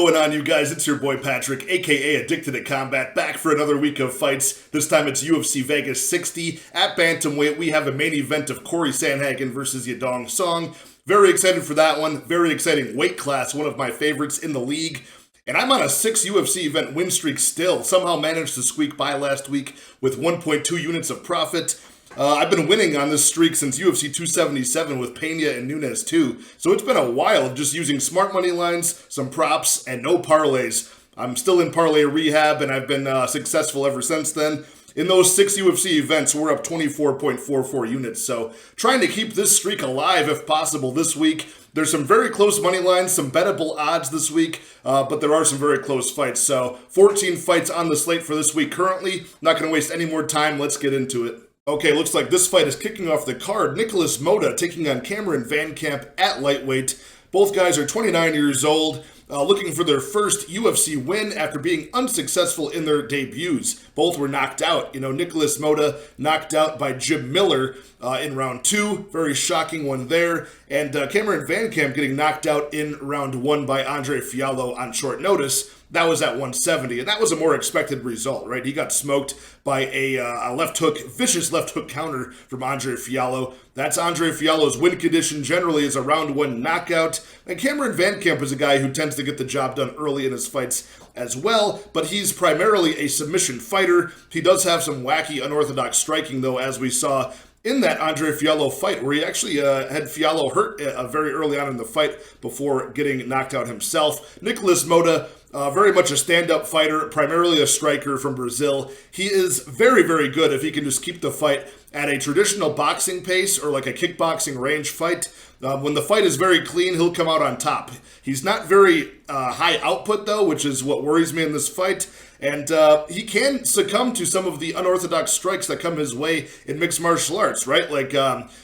going on, you guys? It's your boy Patrick, aka Addicted to Combat, back for another week of fights. This time it's UFC Vegas 60. At bantamweight, we have a main event of Corey Sandhagen versus Yadong Song. Very excited for that one. Very exciting weight class, one of my favorites in the league. And I'm on a 6 UFC event win streak still. Somehow managed to squeak by last week with 1.2 units of profit. I've been winning on this streak since UFC 277 with Pena and Nunes too. So it's been a while of just using smart money lines, some props, and no parlays. I'm still in parlay rehab, and I've been successful ever since then. In those 6 UFC events, we're up 24.44 units. So trying to keep this streak alive if possible this week. There's some very close money lines, some bettable odds this week, but there are some very close fights. So 14 fights on the slate for this week currently. Not going to waste any more time. Let's get into it. Okay, looks like this fight is kicking off the card. Nicholas Motta taking on Cameron VanCamp at lightweight. Both guys are 29 years old, looking for their first UFC win after being unsuccessful in their debuts. Both were knocked out. Nicholas Motta knocked out by Jim Miller in round 2. Very shocking one there. And Cameron VanCamp getting knocked out in round 1 by Andre Fiallo on short notice. That was at 170, and that was a more expected result, right? He got smoked by a left hook, vicious left hook counter from Andre Fiallo. That's Andre Fiallo's win condition generally is a round 1 knockout. And Cameron VanCamp is a guy who tends to get the job done early in his fights as well, but he's primarily a submission fighter. He does have some wacky, unorthodox striking, though, as we saw in that Andre Fiallo fight, where he actually had Fiallo hurt very early on in the fight before getting knocked out himself. Nicholas Motta, very much a stand-up fighter, primarily a striker from Brazil. He is very, very good if he can just keep the fight at a traditional boxing pace or like a kickboxing range fight. When the fight is very clean, he'll come out on top. He's not very high output, though, which is what worries me in this fight. And he can succumb to some of the unorthodox strikes that come his way in mixed martial arts, right? Like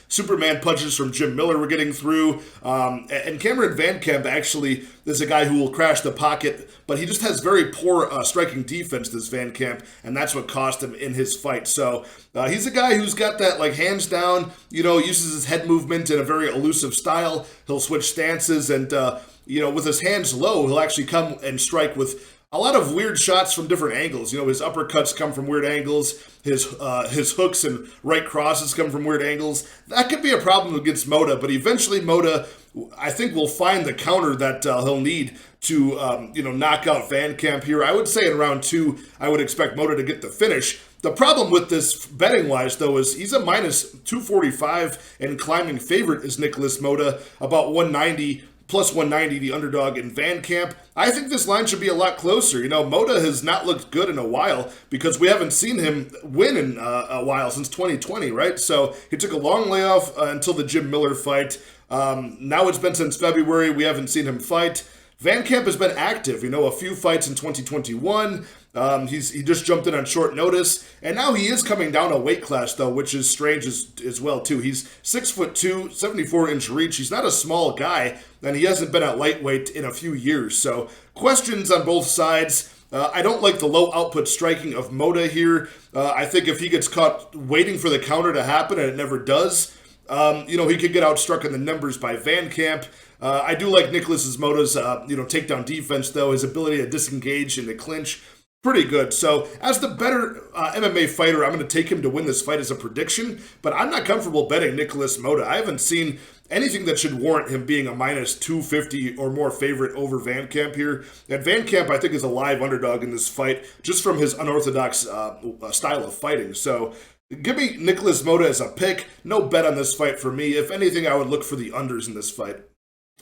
Superman punches from Jim Miller we're getting through. And Cameron VanCamp actually is a guy who will crash the pocket, but he just has very poor striking defense, this VanCamp, and that's what cost him in his fight. So he's a guy who's got that like hands down, uses his head movement in a very elusive style. He'll switch stances and, with his hands low, he'll actually come and strike with a lot of weird shots from different angles. His uppercuts come from weird angles. His hooks and right crosses come from weird angles. That could be a problem against Motta, but eventually Motta, I think, will find the counter that he'll need to, knock out VanCamp here. I would say in round 2, I would expect Motta to get the finish. The problem with this betting-wise, though, is he's a minus 245 and climbing favorite is Nicholas Motta, about 190. Plus 190, the underdog in VanCamp. I think this line should be a lot closer. Motta has not looked good in a while because we haven't seen him win in a while, since 2020, right? So he took a long layoff until the Jim Miller fight. Now it's been since February. We haven't seen him fight. VanCamp has been active, a few fights in 2021. He just jumped in on short notice, and now he is coming down a weight class, though, which is strange as well, too. He's 6'2", 74-inch reach. He's not a small guy, and he hasn't been at lightweight in a few years. So questions on both sides. I don't like the low output striking of Motta here. I think if he gets caught waiting for the counter to happen, and it never does, he could get outstruck in the numbers by VanCamp. I do like Nicholas Motta's, takedown defense, though. His ability to disengage in the clinch, pretty good. So as the better MMA fighter, I'm going to take him to win this fight as a prediction, but I'm not comfortable betting Nicholas Motta. I haven't seen anything that should warrant him being a minus 250 or more favorite over VanCamp here. And VanCamp, I think, is a live underdog in this fight just from his unorthodox style of fighting. So give me Nicholas Motta as a pick. No bet on this fight for me. If anything, I would look for the unders in this fight.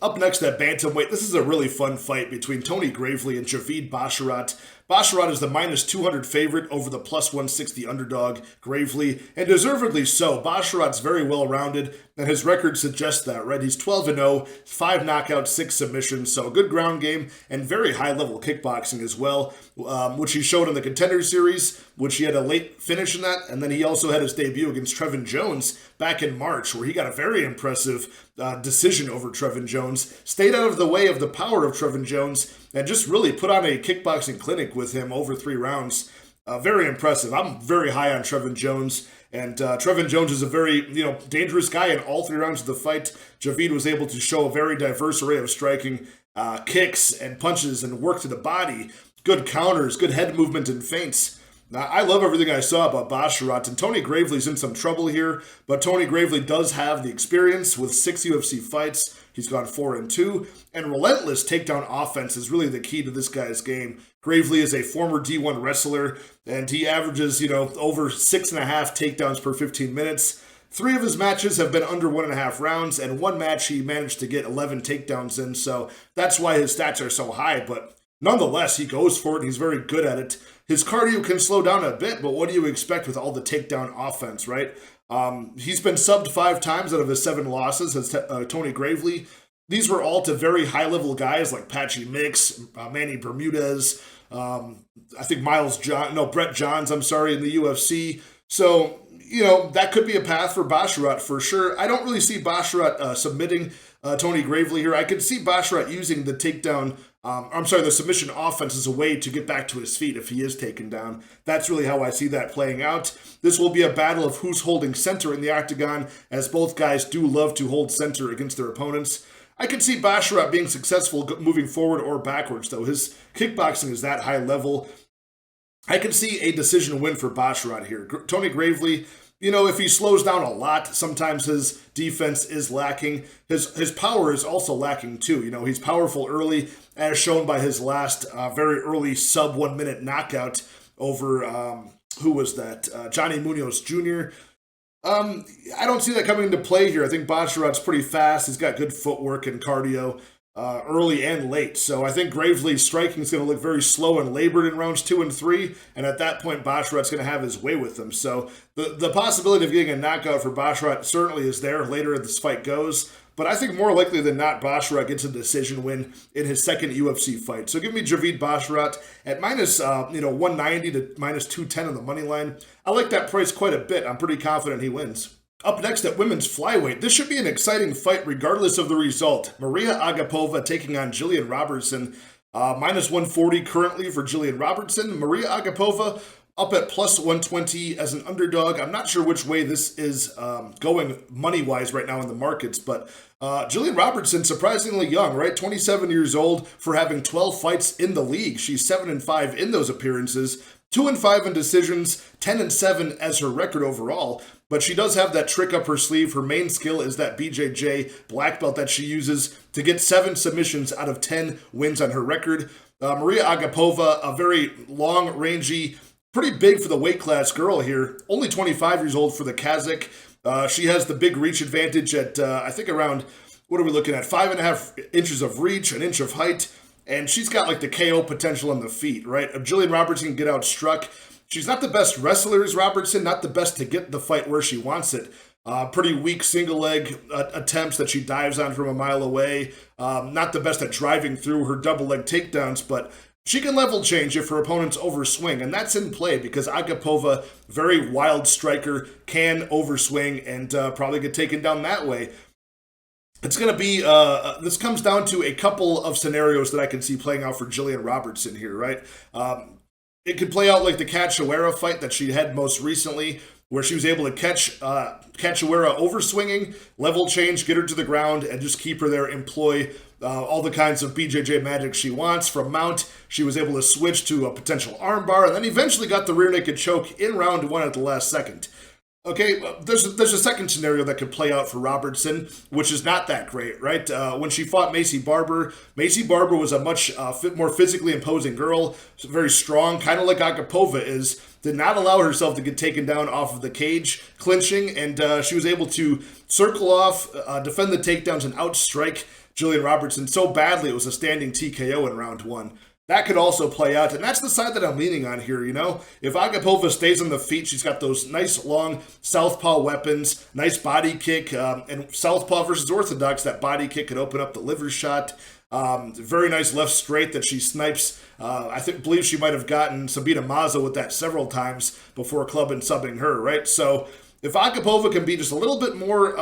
Up next at bantamweight, this is a really fun fight between Tony Gravely and Javid Basharat. Basharat is the minus 200 favorite over the plus 160 underdog, Gravely, and deservedly so. Basharat's very well-rounded, and his record suggests that, right? He's 12-0, 5 knockouts, 6 submissions, so a good ground game and very high-level kickboxing as well, which he showed in the Contender Series, which he had a late finish in that, and then he also had his debut against Trevin Jones back in March, where he got a very impressive decision over Trevin Jones, stayed out of the way of the power of Trevin Jones, and just really put on a kickboxing clinic with him over 3 rounds. Very impressive. I'm very high on Trevin Jones. And Trevin Jones is a very, dangerous guy in all 3 rounds of the fight. Javid was able to show a very diverse array of striking, kicks and punches and work to the body, good counters, good head movement and feints. Now, I love everything I saw about Basharat, and Tony Gravely's in some trouble here, but Tony Gravely does have the experience with 6 UFC fights. He's gone 4-2, and relentless takedown offense is really the key to this guy's game. Gravely is a former D1 wrestler, and he averages, over 6.5 takedowns per 15 minutes. 3 of his matches have been under 1.5 rounds, and 1 match he managed to get 11 takedowns in, so that's why his stats are so high, but nonetheless, he goes for it, and he's very good at it. His cardio can slow down a bit, but what do you expect with all the takedown offense, right? He's been subbed 5 times out of his 7 losses as Tony Gravely. These were all to very high-level guys like Patchy Mix, Manny Bermudez, I think Brett Johns, in the UFC. So, that could be a path for Basharat for sure. I don't really see Basharat submitting Tony Gravely here. I could see Basharat using the takedown, the submission offense as a way to get back to his feet if he is taken down. That's really how I see that playing out. This will be a battle of who's holding center in the octagon, as both guys do love to hold center against their opponents. I could see Basharat being successful moving forward or backwards, though. His kickboxing is that high level. I can see a decision win for Basharat here. Tony Gravely, if he slows down a lot, sometimes his defense is lacking. His power is also lacking too. He's powerful early, as shown by his last very early sub 1 minute knockout over, who was that? Johnny Munoz Jr. I don't see that coming into play here. I think Basharat's pretty fast. He's got good footwork and cardio early and late. So I think Gravely's striking is going to look very slow and labored in rounds 2 and 3. And at that point, Basharat's going to have his way with him. So the possibility of getting a knockout for Basharat certainly is there later as this fight goes. But I think more likely than not, Basharat gets a decision win in his second UFC fight. So give me Javid Basharat at minus 190 to minus 210 on the money line. I like that price quite a bit. I'm pretty confident he wins. Up next at women's flyweight, this should be an exciting fight regardless of the result. Maria Agapova taking on Jillian Robertson. Minus 140 currently for Jillian Robertson. Maria Agapova up at plus 120 as an underdog. I'm not sure which way this is going money-wise right now in the markets, but Jillian Robertson, surprisingly young, right? 27 years old for having 12 fights in the league. She's 7-5 in those appearances, 2-5 in decisions, 10-7 as her record overall. But she does have that trick up her sleeve. Her main skill is that BJJ black belt that she uses to get 7 submissions out of 10 wins on her record. Maria Agapova, a very long, rangy, pretty big for the weight class girl here. Only 25 years old for the Kazakh. She has the big reach advantage at, I think around, what are we looking at? 5.5 inches of reach, an inch of height. And she's got like the KO potential on the feet, right? Jillian Robertson can get outstruck. She's not the best wrestler as Robertson, not the best to get the fight where she wants it. Pretty weak single leg attempts that she dives on from a mile away. Not the best at driving through her double leg takedowns, but she can level change if her opponents overswing, and that's in play because Agapova, very wild striker, can overswing and probably get taken down that way. It's going to be, this comes down to a couple of scenarios that I can see playing out for Jillian Robertson here, right? It could play out like the Cachoeira fight that she had most recently, where she was able to catch Cachoeira overswinging, level change, get her to the ground, and just keep her there, employ all the kinds of BJJ magic she wants. From mount, she was able to switch to a potential armbar, and then eventually got the rear naked choke in round 1 at the last second. Okay, there's a second scenario that could play out for Robertson, which is not that great, right? When she fought Macy Barber was a much more physically imposing girl, very strong, kind of like Agapova is, did not allow herself to get taken down off of the cage, clinching, and she was able to circle off, defend the takedowns, and outstrike Jillian Robertson so badly it was a standing TKO in round 1. That could also play out, and that's the side that I'm leaning on here, you know? If Agapova stays on the feet, she's got those nice, long southpaw weapons, nice body kick, and southpaw versus orthodox, that body kick could open up the liver shot. Very nice left straight that she snipes. Believe she might have gotten Sabina Mazo with that several times before club and subbing her, right? So If Agapova can be just a little bit more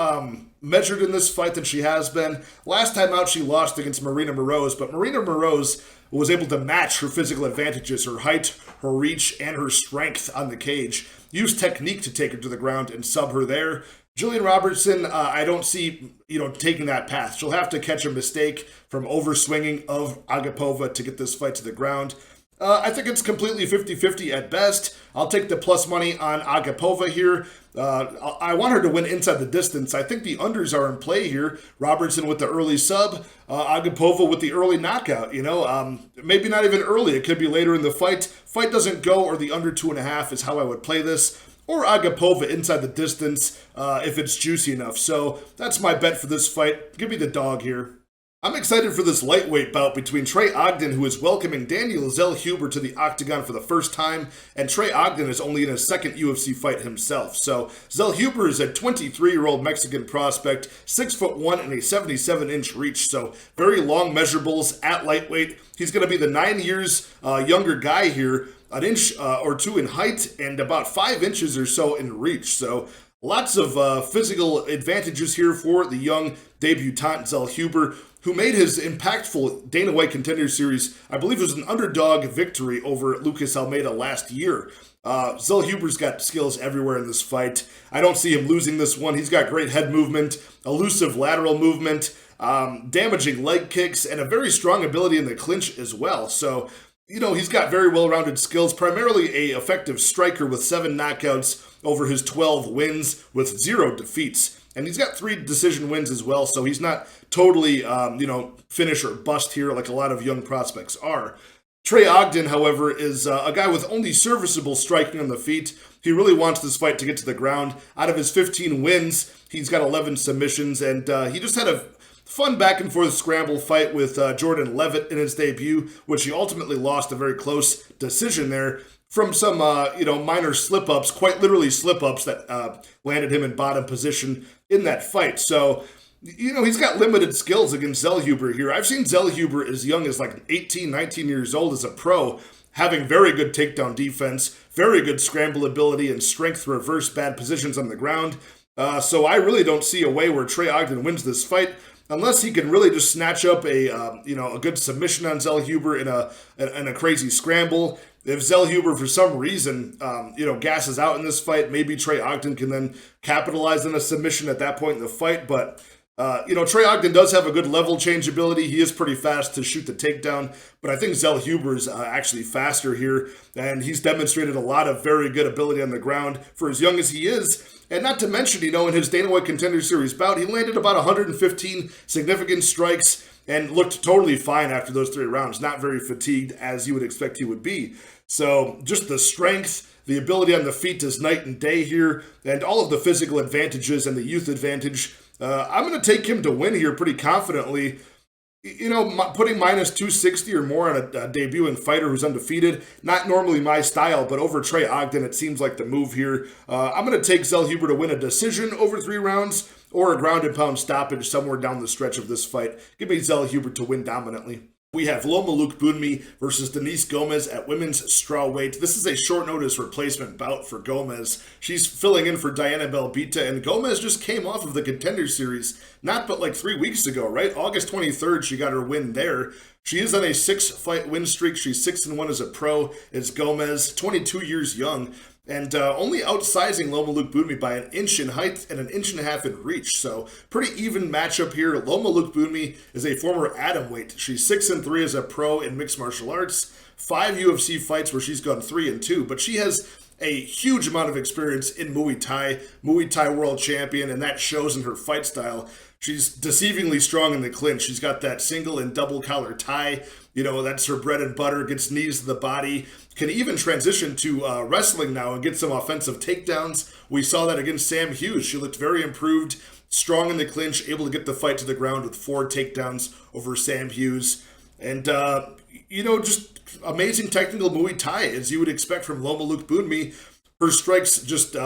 measured in this fight than she has been, last time out she lost against Marina Moroz, but Marina Moroz was able to match her physical advantages, her height, her reach, and her strength on the cage. Use technique to take her to the ground and sub her there. Jillian Robertson, I don't see, taking that path. She'll have to catch a mistake from overswinging of Agapova to get this fight to the ground. I think it's completely 50-50 at best. I'll take the plus money on Agapova here. I want her to win inside the distance. I think the unders are in play here. Robertson with the early sub, Agapova with the early knockout. Maybe not even early. It could be later in the fight. Fight doesn't go, or the under 2.5 is how I would play this. Or Agapova inside the distance if it's juicy enough. So that's my bet for this fight. Give me the dog here. I'm excited for this lightweight bout between Trey Ogden, who is welcoming Daniel Zellhuber to the octagon for the first time, and Trey Ogden is only in his second UFC fight himself. So Zellhuber is a 23-year-old Mexican prospect, 6'1" and a 77-inch reach, so very long measurables at lightweight. He's going to be the 9 years younger guy here, an inch or two in height and about 5 inches or so in reach. So lots of physical advantages here for the young debutant Zellhuber, who made his impactful Dana White Contender Series, I believe it was an underdog victory over Lucas Almeida last year. Zellhuber's got skills everywhere in this fight. I don't see him losing this one. He's got great head movement, elusive lateral movement, damaging leg kicks, and a very strong ability in the clinch as well. So, he's got very well-rounded skills, primarily a effective striker with 7 knockouts over his 12 wins with 0 defeats. And he's got 3 decision wins as well, so he's not totally, finish or bust here like a lot of young prospects are. Trey Ogden, however, is a guy with only serviceable striking on the feet. He really wants this fight to get to the ground. Out of his 15 wins, he's got 11 submissions, and he just had a fun back-and-forth scramble fight with Jordan Levitt in his debut, which he ultimately lost a very close decision there from some, minor slip-ups, quite literally slip-ups that landed him in bottom position in that fight. So, he's got limited skills against Zellhuber here. I've seen Zellhuber as young as like 18, 19 years old as a pro, having very good takedown defense, very good scramble ability, and strength to reverse bad positions on the ground. So I really don't see a way where Trey Ogden wins this fight, unless he can really just snatch up a good submission on Zellhuber in a crazy scramble. If Zellhuber, for some reason, gasses out in this fight, maybe Trey Ogden can then capitalize on a submission at that point in the fight. But, Trey Ogden does have a good level change ability. He is pretty fast to shoot the takedown. But I think Zellhuber is actually faster here. And he's demonstrated a lot of very good ability on the ground for as young as he is. And not to mention, in his Dana White Contender Series bout, he landed about 115 significant strikes and looked totally fine after those 3 rounds. Not very fatigued, as you would expect he would be. So just the strength, the ability on the feet is night and day here, and all of the physical advantages and the youth advantage. I'm going to take him to win here pretty confidently. Putting minus 260 or more on a debuting fighter who's undefeated, not normally my style, but over Trey Ogden, it seems like the move here. I'm going to take Zellhuber to win a decision over 3 rounds or a ground and pound stoppage somewhere down the stretch of this fight. Give me Zellhuber to win dominantly. We have Loma Lookboonmee versus Denise Gomes at women's strawweight. This is a short notice replacement bout for Gomes. She's filling in for Diana Belbita, and Gomes just came off of the Contender Series, not but like 3 weeks ago, right? August 23rd, she got her win there. She is on a 6-fight win streak. She's 6-1 as a pro. It's Gomes, 22 years young, and only outsizing Loma Lookboonmee by 1 inch in height and 1.5 inches in reach. So pretty even matchup here. Loma Lookboonmee is a former atomweight. She's 6-3 as a pro in mixed martial arts. 5 UFC fights where she's gone 3-2, but she has a huge amount of experience in Muay Thai world champion, and that shows in her fight style. She's deceivingly strong in the clinch. She's got that single and double collar tie. That's her bread and butter. Gets knees to the body. Can even transition to wrestling now and get some offensive takedowns. We saw that against Sam Hughes. She looked very improved, strong in the clinch, able to get the fight to the ground with 4 takedowns over Sam Hughes. And, just amazing technical Muay Thai, as you would expect from Loma Lookboonmee. Her strikes just,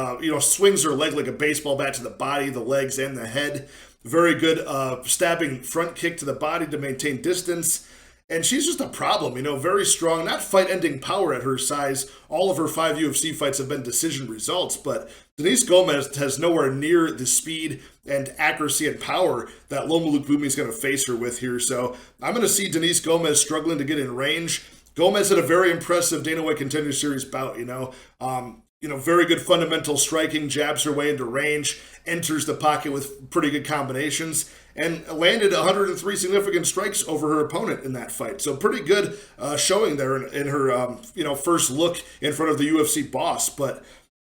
swings her leg like a baseball bat to the body, the legs, and the head. Very good stabbing front kick to the body to maintain distance. And she's just a problem, very strong, not fight-ending power at her size. All of her 5 UFC fights have been decision results, but Denise Gomes has nowhere near the speed and accuracy and power that Loma Lookboonmee is going to face her with here. So I'm going to see Denise Gomes struggling to get in range. Gomes had a very impressive Dana White Contender Series bout, very good fundamental striking, jabs her way into range, enters the pocket with pretty good combinations, and landed 103 significant strikes over her opponent in that fight. So pretty good showing there in her, first look in front of the UFC boss. But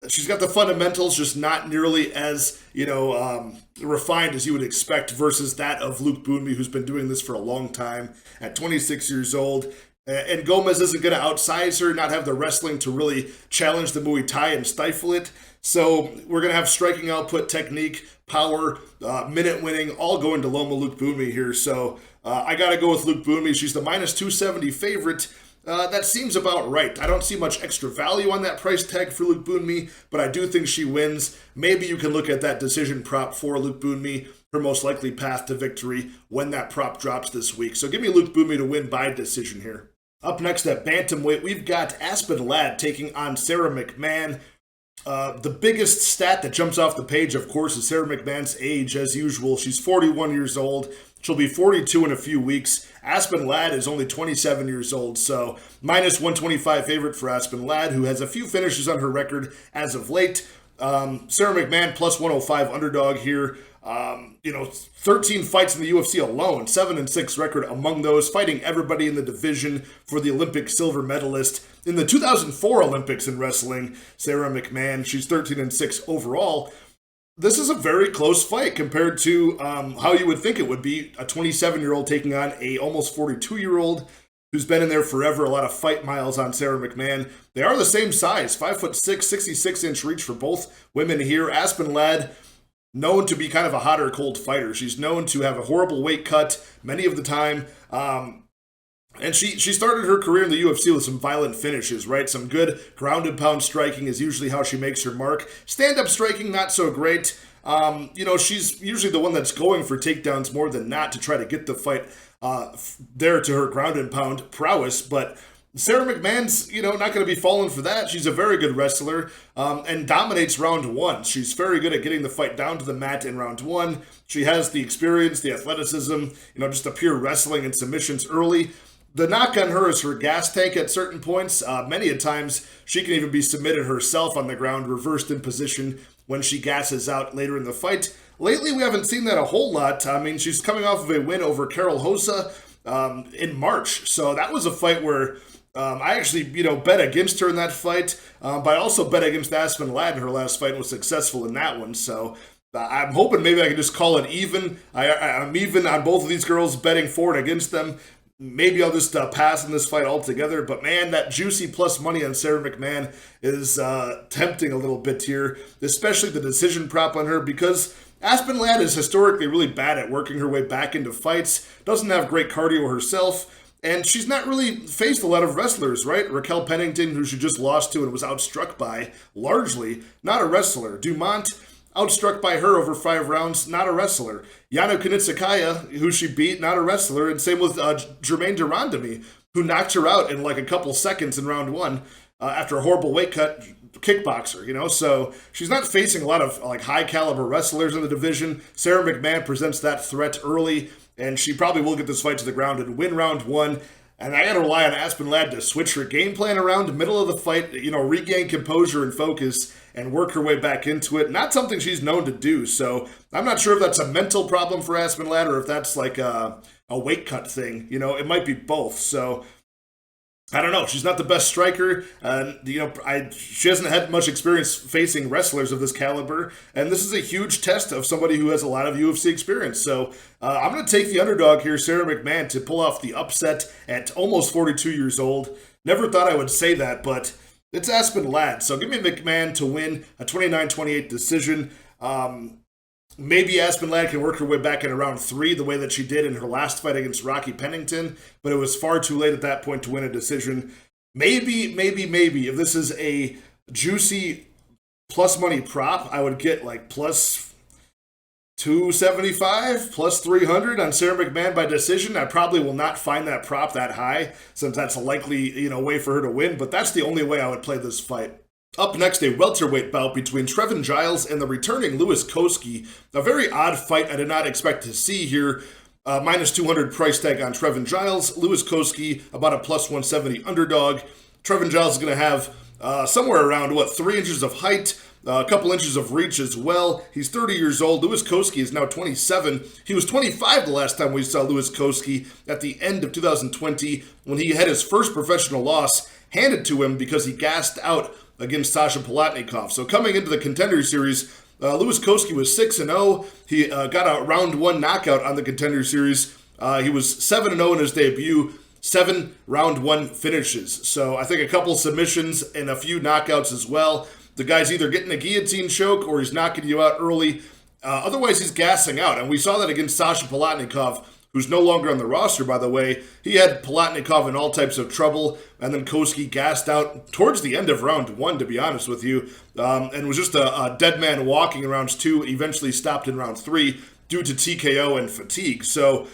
she's got the fundamentals, just not nearly as, refined as you would expect versus that of Lookboonmee, who's been doing this for a long time at 26 years old. And Gomes isn't going to outsize her, not have the wrestling to really challenge the Muay Thai and stifle it. So we're going to have striking output, technique, power, minute winning, all going to Loma Lookboonmee here. So I got to go with Lookboonmee. She's the minus 270 favorite. That seems about right. I don't see much extra value on that price tag for Lookboonmee, but I do think she wins. Maybe you can look at that decision prop for Lookboonmee, her most likely path to victory when that prop drops this week. So give me Lookboonmee to win by decision here. Up next at bantamweight, we've got Aspen Ladd taking on Sarah McMann. The biggest stat that jumps off the page, of course, is Sarah McMann's age. As usual, she's 41 years old. She'll be 42 in a few weeks. Aspen Ladd is only 27 years old, so minus 125 favorite for Aspen Ladd, who has a few finishes on her record as of late. Sarah McMann plus 105 underdog here. 13 fights in the UFC alone, 7-6 record among those, fighting everybody in the division for the Olympic silver medalist. In the 2004 Olympics in wrestling, Sarah McMann, she's 13-6 overall. This is a very close fight compared to how you would think it would be. A 27-year-old taking on a almost 42-year-old who's been in there forever. A lot of fight miles on Sarah McMann. They are the same size, 5'6", 66-inch reach for both women here. Aspen Ladd, known to be kind of a hot or cold fighter. She's known to have a horrible weight cut many of the time. And she started her career in the UFC with some violent finishes, right? Some good ground and pound striking is usually how she makes her mark. Stand-up striking, not so great. She's usually the one that's going for takedowns more than not to try to get the fight there to her ground and pound prowess. But Sarah McMann's, not going to be falling for that. She's a very good wrestler and dominates round one. She's very good at getting the fight down to the mat in round one. She has the experience, the athleticism, just the pure wrestling and submissions early. The knock on her is her gas tank at certain points. Many a times, she can even be submitted herself on the ground, reversed in position when she gasses out later in the fight. Lately, we haven't seen that a whole lot. I mean, she's coming off of a win over Carol Hosa in March. So that was a fight where I actually, bet against her in that fight, but I also bet against Aspen Ladd in her last fight and was successful in that one. So I'm hoping maybe I can just call it even. I'm even on both of these girls, betting for and against them. Maybe I'll just pass in this fight altogether. But man, that juicy plus money on Sarah McMann is tempting a little bit here, especially the decision prop on her, because Aspen Ladd is historically really bad at working her way back into fights, doesn't have great cardio herself, and she's not really faced a lot of wrestlers, right? Raquel Pennington, who she just lost to and was outstruck by, largely not a wrestler. Dumont, outstruck by her over 5 rounds, not a wrestler. Yana Kunitskaya, who she beat, not a wrestler. And same with Germaine de Randamie, who knocked her out in like a couple seconds in round one after a horrible weight cut, kickboxer, So she's not facing a lot of like high caliber wrestlers in the division. Sarah McMann presents that threat early, and she probably will get this fight to the ground and win round one. And I got to rely on Aspen Ladd to switch her game plan around the middle of the fight, regain composure and focus and work her way back into it. Not something she's known to do. So I'm not sure if that's a mental problem for Aspen Ladd or if that's like a weight cut thing. It might be both. So I don't know. She's not the best striker. She hasn't had much experience facing wrestlers of this caliber. And this is a huge test of somebody who has a lot of UFC experience. So I'm going to take the underdog here, Sarah McMann, to pull off the upset at almost 42 years old. Never thought I would say that, but it's Aspen Ladd. So give me McMann to win a 29-28 decision. Maybe Aspen Ladd can work her way back in round 3 the way that she did in her last fight against Rocky Pennington, but it was far too late at that point to win a decision. Maybe, if this is a juicy plus money prop, I would get like plus 275 plus 300 on Sarah McMann by decision. I probably will not find that prop that high since that's a likely, way for her to win, but that's the only way I would play this fight. Up next, a welterweight bout between Trevin Giles and the returning Louis Cosce. A very odd fight I did not expect to see here. Minus 200 price tag on Trevin Giles. Louis Cosce, about a plus 170 underdog. Trevin Giles is going to have somewhere around, 3 inches of height, a couple inches of reach as well. He's 30 years old. Louis Cosce is now 27. He was 25 the last time we saw Louis Cosce at the end of 2020 when he had his first professional loss handed to him because he gassed out against Sasha Palatnikov. So coming into the Contender Series, Louis Cosce was 6-0. He got a round 1 knockout on the Contender Series. He was 7-0 in his debut, 7 round 1 finishes. So I think a couple submissions and a few knockouts as well. The guy's either getting a guillotine choke or he's knocking you out early. Otherwise, he's gassing out. And we saw that against Sasha Palatnikov, who's no longer on the roster, by the way. He had Palatnikov in all types of trouble, and then Cosce gassed out towards the end of round 1, to be honest with you, and was just a dead man walking in rounds 2, eventually stopped in round 3 due to TKO and fatigue. So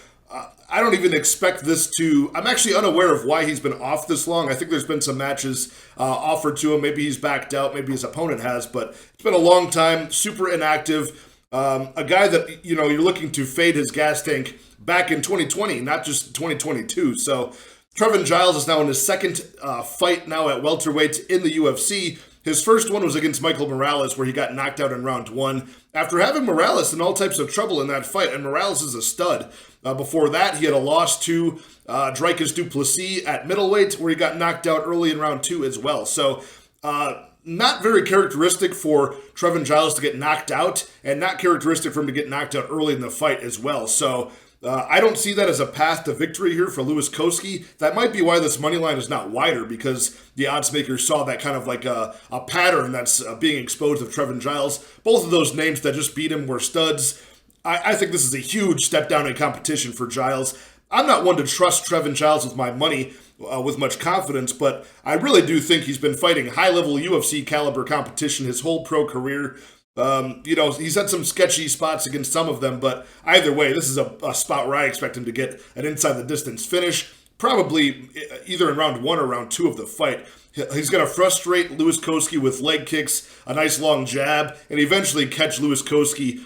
I don't even expect this to... I'm actually unaware of why he's been off this long. I think there's been some matches offered to him. Maybe he's backed out. Maybe his opponent has. But it's been a long time, super inactive. A guy that, you're looking to fade his gas tank back in 2020, not just 2022. So Trevin Giles is now in his second fight now at welterweight in the UFC. His first one was against Michael Morales, where he got knocked out in round 1 after having Morales in all types of trouble in that fight, and Morales is a stud. Before that, he had a loss to Dricus du Plessis at middleweight, where he got knocked out early in round 2 as well. So not very characteristic for Trevin Giles to get knocked out, and not characteristic for him to get knocked out early in the fight as well. So I don't see that as a path to victory here for Louis Cosce. That might be why this money line is not wider, because the odds makers saw that kind of like a pattern that's being exposed of Trevin Giles. Both of those names that just beat him were studs. I think this is a huge step down in competition for Giles. I'm not one to trust Trevin Giles with my money with much confidence, but I really do think he's been fighting high-level UFC caliber competition his whole pro career. He's had some sketchy spots against some of them, but either way, this is a spot where I expect him to get an inside-the-distance finish, probably either in round 1 or round 2 of the fight. He's going to frustrate Louis Cosce with leg kicks, a nice long jab, and eventually catch Louis Cosce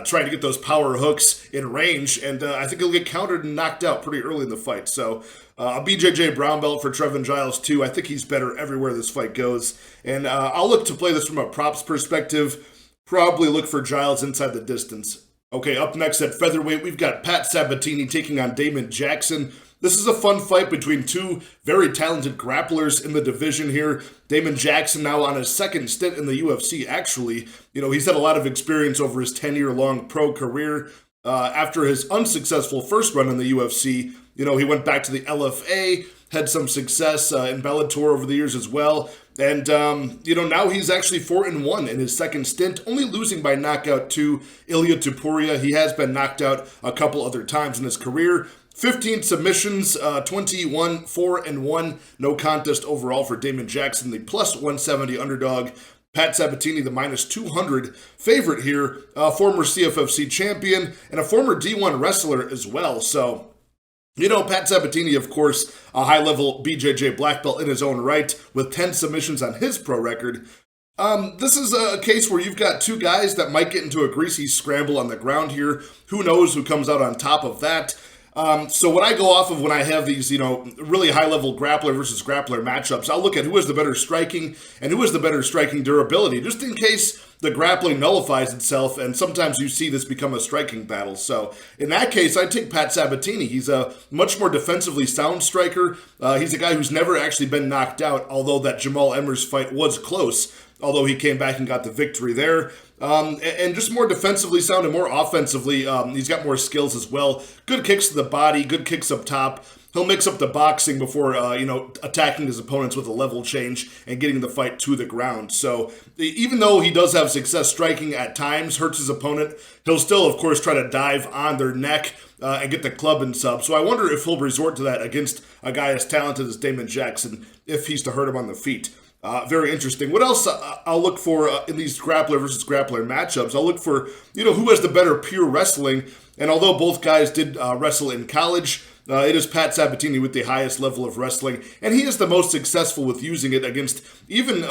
trying to get those power hooks in range, and I think he'll get countered and knocked out pretty early in the fight. So a BJJ brown belt for Trevin Giles, too. I think he's better everywhere this fight goes, and I'll look to play this from a props perspective. Probably look for Giles inside the distance. Okay, up next at featherweight, we've got Pat Sabatini taking on Damon Jackson. This is a fun fight between two very talented grapplers in the division here. Damon Jackson now on his second stint in the UFC, actually. He's had a lot of experience over his 10-year-long pro career. After his unsuccessful first run in the UFC, he went back to the LFA, had some success in Bellator over the years as well. And, now he's actually 4-1 in his second stint, only losing by knockout to Ilia Topuria. He has been knocked out a couple other times in his career. 15 submissions, 21, 4-1, no contest overall for Damon Jackson, the plus 170 underdog. Pat Sabatini, the minus 200 favorite here, former CFFC champion and a former D1 wrestler as well. So, Pat Sabatini, of course, a high-level BJJ black belt in his own right with 10 submissions on his pro record. This is a case where you've got two guys that might get into a greasy scramble on the ground here. Who knows who comes out on top of that? So what I go off of when I have these, really high-level grappler versus grappler matchups, I'll look at who has the better striking and who has the better striking durability, just in case the grappling nullifies itself, and sometimes you see this become a striking battle. So in that case, I take Pat Sabatini. He's a much more defensively sound striker. He's a guy who's never actually been knocked out, although that Jamal Emmers fight was close, although he came back and got the victory there. And just more defensively sound and more offensively, he's got more skills as well. Good kicks to the body, good kicks up top. He'll mix up the boxing before, attacking his opponents with a level change and getting the fight to the ground. So even though he does have success striking at times, hurts his opponent, he'll still, of course, try to dive on their neck and get the club and sub. So I wonder if he'll resort to that against a guy as talented as Damon Jackson if he's to hurt him on the feet. Very interesting. What else I'll look for in these grappler versus grappler matchups? I'll look for, who has the better pure wrestling. And although both guys did wrestle in college, it is Pat Sabatini with the highest level of wrestling, and he is the most successful with using it against even,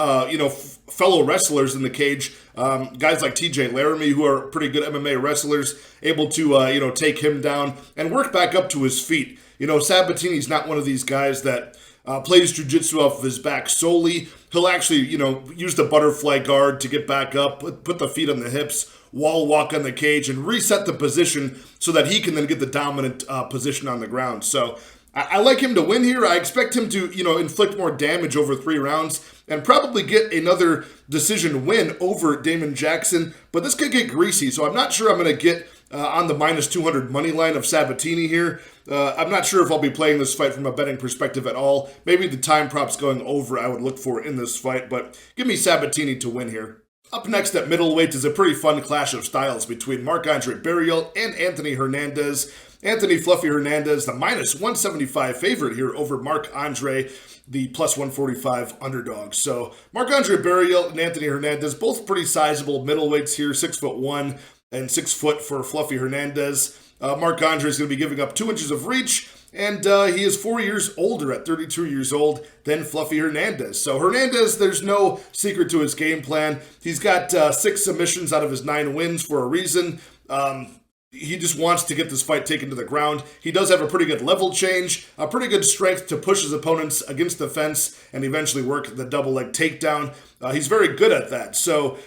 fellow wrestlers in the cage, guys like TJ Laramie, who are pretty good MMA wrestlers, able to, take him down and work back up to his feet. Sabatini's not one of these guys that plays jiu-jitsu off of his back solely. He'll actually, use the butterfly guard to get back up, put the feet on the hips, wall walk on the cage, and reset the position so that he can then get the dominant position on the ground. So I like him to win here. I expect him to, inflict more damage over 3 rounds and probably get another decision win over Damon Jackson. But this could get greasy, so I'm not sure I'm going to get on the minus 200 money line of Sabatini here. I'm not sure if I'll be playing this fight from a betting perspective at all. Maybe the time props going over I would look for in this fight, but give me Sabatini to win here. Up next at middleweight is a pretty fun clash of styles between Marc-Andre Barriault and Anthony Hernandez. Anthony Fluffy Hernandez, the minus 175 favorite here over Marc-Andre, the plus 145 underdog. So Marc-Andre Barriault and Anthony Hernandez, both pretty sizable middleweights here, 6'1" and 6 foot for Fluffy Hernandez. Marc-Andre is going to be giving up 2 inches of reach, and he is 4 years older at 32 years old than Fluffy Hernandez. So Hernandez, there's no secret to his game plan. He's got 6 submissions out of his 9 wins for a reason. He just wants to get this fight taken to the ground. He does have a pretty good level change, a pretty good strength to push his opponents against the fence and eventually work the double leg takedown. He's very good at that. So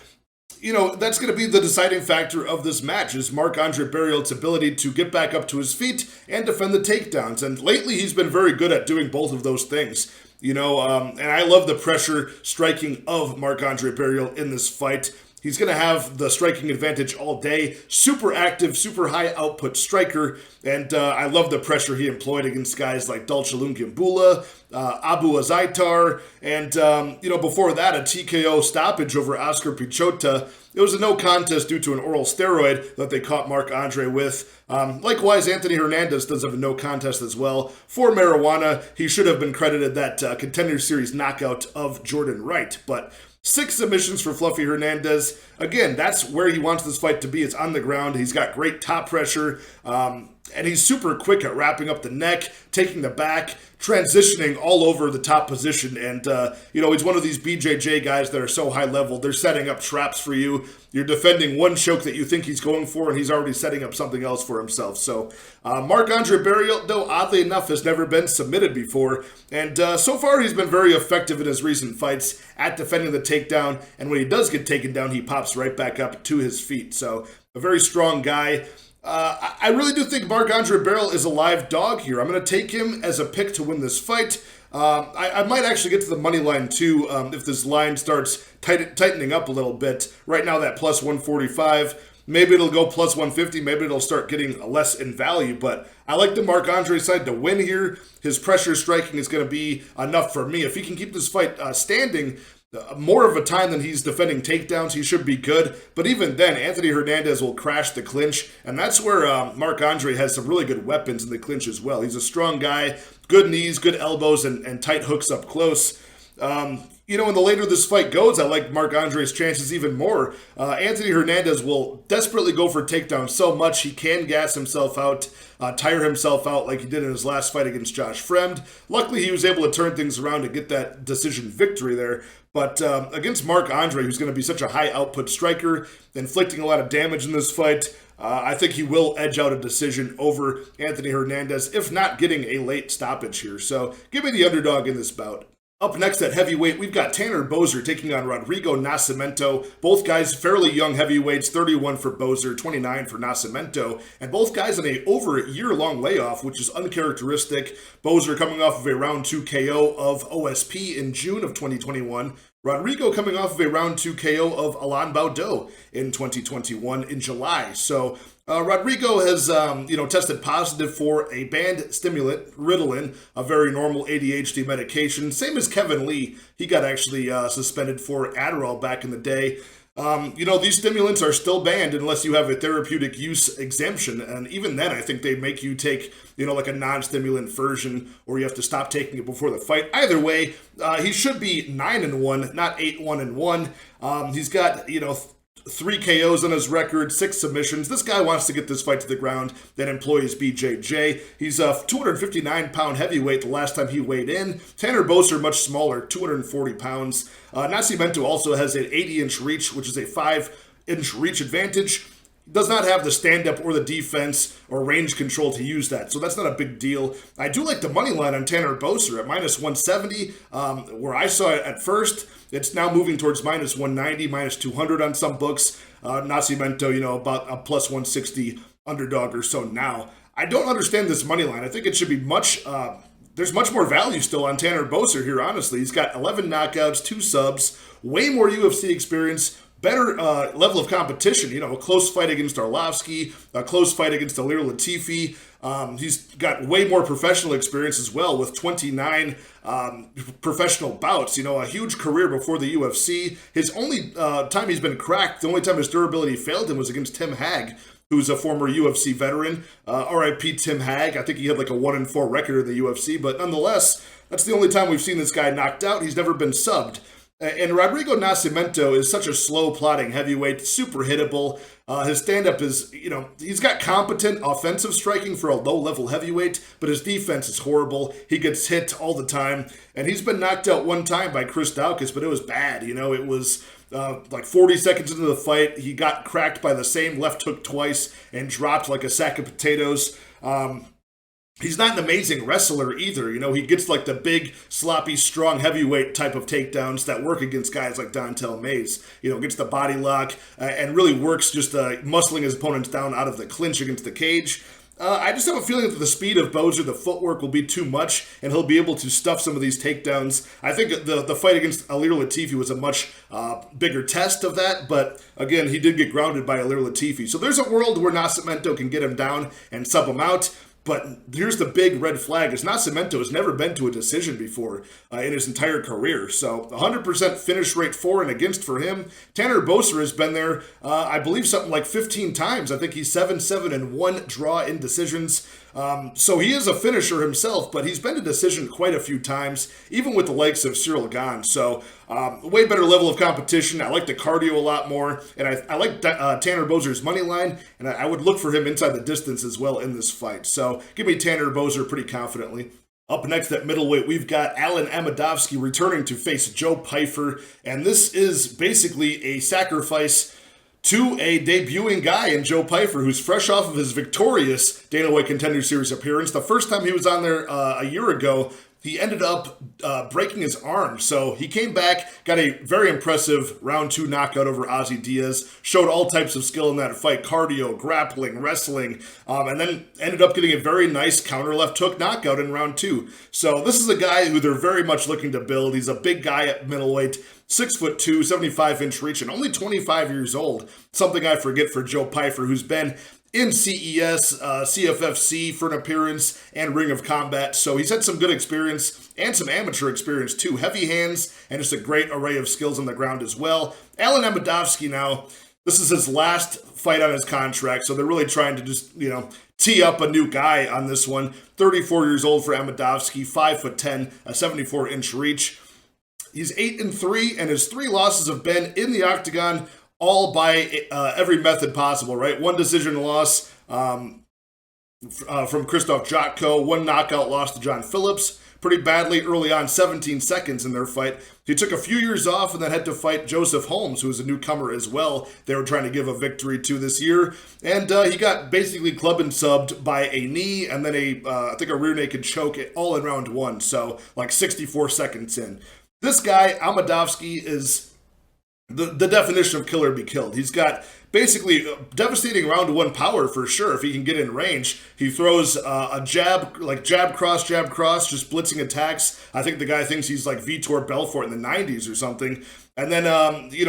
that's going to be the deciding factor of this match is Marc-Andre Barriault's ability to get back up to his feet and defend the takedowns. And lately, he's been very good at doing both of those things. And I love the pressure striking of Marc-Andre Barriault in this fight. He's going to have the striking advantage all day. Super active, super high output striker. And I love the pressure he employed against guys like Dalchalun Gimbula, Abu Azaitar, and, before that, a TKO stoppage over Oscar Pichota. It was a no contest due to an oral steroid that they caught Marc-Andre with. Likewise, Anthony Hernandez does have a no contest as well for marijuana. He should have been credited that Contender Series knockout of Jordan Wright, but 6 submissions for Fluffy Hernandez. Again, that's where he wants this fight to be. It's on the ground. He's got great top pressure, and he's super quick at wrapping up the neck, taking the back, transitioning all over the top position. And, he's one of these BJJ guys that are so high level. They're setting up traps for you. You're defending one choke that you think he's going for, and he's already setting up something else for himself. So Marc-Andre Barriault, though, oddly enough, has never been submitted before. And so far, he's been very effective in his recent fights at defending the takedown. And when he does get taken down, he pops right back up to his feet. So a very strong guy. I really do think Marc-Andre Barriault is a live dog here. I'm going to take him as a pick to win this fight. I might actually get to the money line too if this line starts tightening up a little bit. Right now that plus 145. Maybe it'll go plus 150. Maybe it'll start getting less in value. But I like the Marc-Andre side to win here. His pressure striking is going to be enough for me. If he can keep this fight standing more of a time than he's defending takedowns, he should be good. But even then, Anthony Hernandez will crash the clinch. And that's where Marc-Andre has some really good weapons in the clinch as well. He's a strong guy, good knees, good elbows, and tight hooks up close. And the later this fight goes, I like Marc-Andre's chances even more. Anthony Hernandez will desperately go for takedowns so much he can gas himself out, tire himself out like he did in his last fight against Josh Fremd. Luckily, he was able to turn things around to get that decision victory there. But against Marc-Andre, who's going to be such a high output striker, inflicting a lot of damage in this fight, I think he will edge out a decision over Anthony Hernandez, if not getting a late stoppage here. So give me the underdog in this bout. Up next at heavyweight, we've got Tanner Boser taking on Rodrigo Nascimento. Both guys fairly young heavyweights, 31 for Boser, 29 for Nascimento. And both guys on a over year-long layoff, which is uncharacteristic. Boser coming off of a round 2 KO of OSP in June of 2021. Rodrigo coming off of a round 2 KO of Alain Baudot in 2021 in July. So Rodrigo has, tested positive for a banned stimulant, Ritalin, a very normal ADHD medication. Same as Kevin Lee. He got actually suspended for Adderall back in the day. These stimulants are still banned unless you have a therapeutic use exemption. And even then, I think they make you take, like a non-stimulant version, or you have to stop taking it before the fight. Either way, he should be 9-1, not 8-1-1. He's got, 3 KOs on his record, 6 submissions. This guy wants to get this fight to the ground that employs BJJ. He's a 259-pound heavyweight the last time he weighed in. Tanner Boser, much smaller, 240 pounds. Nascimento also has an 80-inch reach, which is a 5-inch reach advantage. Does not have the stand-up or the defense or range control to use that, so that's not a big deal. I do like the money line on Tanner Boser at -170, where I saw it at first. It's now moving towards -190, -200 on some books. Nascimento, about a +160 underdog or so now. I don't understand this money line. I think it should be there's much more value still on Tanner Boser here, honestly. He's got 11 knockouts, 2 subs, way more UFC experience, better level of competition, a close fight against Arlovski, a close fight against Ilir Latifi. He's got way more professional experience as well with 29 professional bouts, a huge career before the UFC. His only time he's been cracked, the only time his durability failed him was against Tim Hag, who's a former UFC veteran. RIP Tim Hag. I think he had like a 1-4 record in the UFC, but nonetheless, that's the only time we've seen this guy knocked out. He's never been subbed. And Rodrigo Nascimento is such a slow plotting heavyweight, super hittable. His stand-up is, he's got competent offensive striking for a low-level heavyweight, but his defense is horrible. He gets hit all the time, and he's been knocked out one time by Chris Daukaus, but it was bad. It was like 40 seconds into the fight, he got cracked by the same left hook twice and dropped like a sack of potatoes. He's not an amazing wrestler either. He gets like the big, sloppy, strong heavyweight type of takedowns that work against guys like Dontel Mays. Gets the body lock and really works just muscling his opponents down out of the clinch against the cage. I just have a feeling that the speed of Boser, the footwork will be too much, and he'll be able to stuff some of these takedowns. I think the fight against Ilir Latifi was a much bigger test of that, but again, he did get grounded by Ilir Latifi. So there's a world where Nascimento can get him down and sub him out. But here's the big red flag, is Nascimento has never been to a decision before in his entire career. So 100% finish rate for and against for him. Tanner Boser has been there, I believe something like 15 times. I think he's 7-7-1 draw in decisions. So he is a finisher himself, but he's been to decision quite a few times, even with the likes of Cyril Gane. So way better level of competition. I like the cardio a lot more, and I like Tanner Boser's money line, and I would look for him inside the distance as well in this fight. So give me Tanner Boser pretty confidently. Up next at middleweight, we've got Alen Amedovski returning to face Joe Pyfer, and this is basically a sacrifice to a debuting guy in Joe Pyfer, who's fresh off of his victorious Dana White Contender Series appearance. The first time he was on there a year ago, he ended up breaking his arm. So he came back, got a very impressive round 2 knockout over Ozzy Diaz, showed all types of skill in that fight, cardio, grappling, wrestling, and then ended up getting a very nice counter left hook knockout in round 2. So this is a guy who they're very much looking to build. He's a big guy at middleweight, 6'2", 75-inch reach, and only 25 years old. Something I forget for Joe Pyfer, who's been in CES, CFFC for an appearance, and Ring of Combat. So he's had some good experience and some amateur experience too. Heavy hands and just a great array of skills on the ground as well. Alen Amedovski now, this is his last fight on his contract, so they're really trying to just, tee up a new guy on this one. 34 years old for Amedovski, 5'10", a 74-inch reach. He's 8-3, and his 3 losses have been in the octagon, all by every method possible, right? 1 decision loss from Krzysztof Jotko, 1 knockout loss to John Phillips, pretty badly early on, 17 seconds in their fight. He took a few years off and then had to fight Joseph Holmes, who was a newcomer as well. They were trying to give a victory to this year. And he got basically club and subbed by a knee and then I think a rear naked choke all in round 1. So like 64 seconds in. This guy, Amedovski, is the definition of killer be killed. He's got basically devastating round one power for sure if he can get in range. He throws a jab, like jab, cross, just blitzing attacks. I think the guy thinks he's like Vitor Belfort in the 90s or something. And then,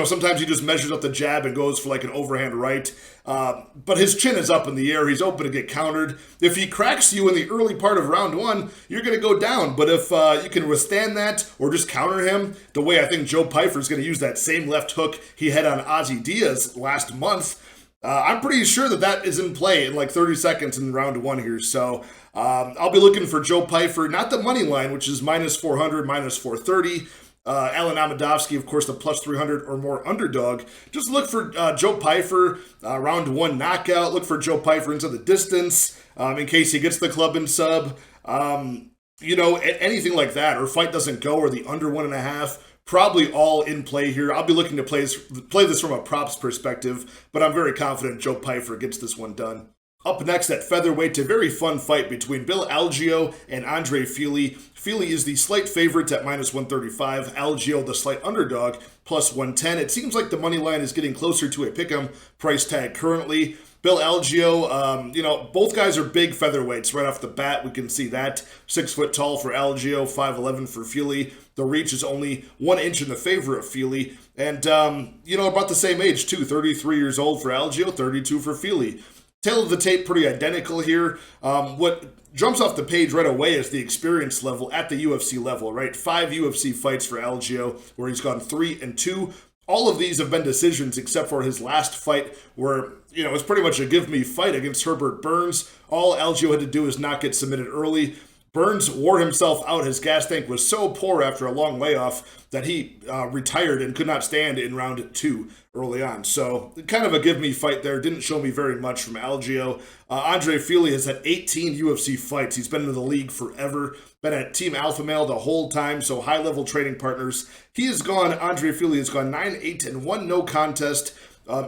sometimes he just measures up the jab and goes for like an overhand right. But his chin is up in the air. He's open to get countered. If he cracks you in the early part of round one, you're going to go down. But if you can withstand that or just counter him, the way I think Joe Pyfer is going to use that same left hook he had on Ozzy Diaz last month, I'm pretty sure that is in play in like 30 seconds in round one here. So I'll be looking for Joe Pyfer, not the money line, which is minus 400, minus 430. Alan Amedovski, of course, the plus 300 or more underdog. Just look for Joe Pyfer, round one knockout. Look for Joe Pyfer into the distance in case he gets the club and sub. Anything like that, or fight doesn't go, or the under 1.5. Probably all in play here. I'll be looking to play this from a props perspective, but I'm very confident Joe Pyfer gets this one done. Up next at featherweight, a very fun fight between Bill Algeo and Andre Fili. Fili is the slight favorite at minus 135. Algeo, the slight underdog, plus 110. It seems like the money line is getting closer to a pick'em price tag currently. Bill Algeo, both guys are big featherweights right off the bat. We can see that. 6 foot tall for Algeo, 5'11 for Fili. The reach is only 1 inch in the favor of Fili. And, about the same age, too. 33 years old for Algeo, 32 for Fili. Tail of the tape pretty identical here. What jumps off the page right away is the experience level at the UFC level, right? 5 UFC fights for Algeo, where he's gone 3-2. All of these have been decisions except for his last fight where, it was pretty much a give-me fight against Herbert Burns. All Algeo had to do is not get submitted early. Burns wore himself out. His gas tank was so poor after a long layoff that he retired and could not stand in round 2 early on. So kind of a give-me fight there. Didn't show me very much from Algeo. Andre Fili has had 18 UFC fights. He's been in the league forever. Been at Team Alpha Male the whole time, so high-level training partners. Andre Fili has gone 9-8-1 no contest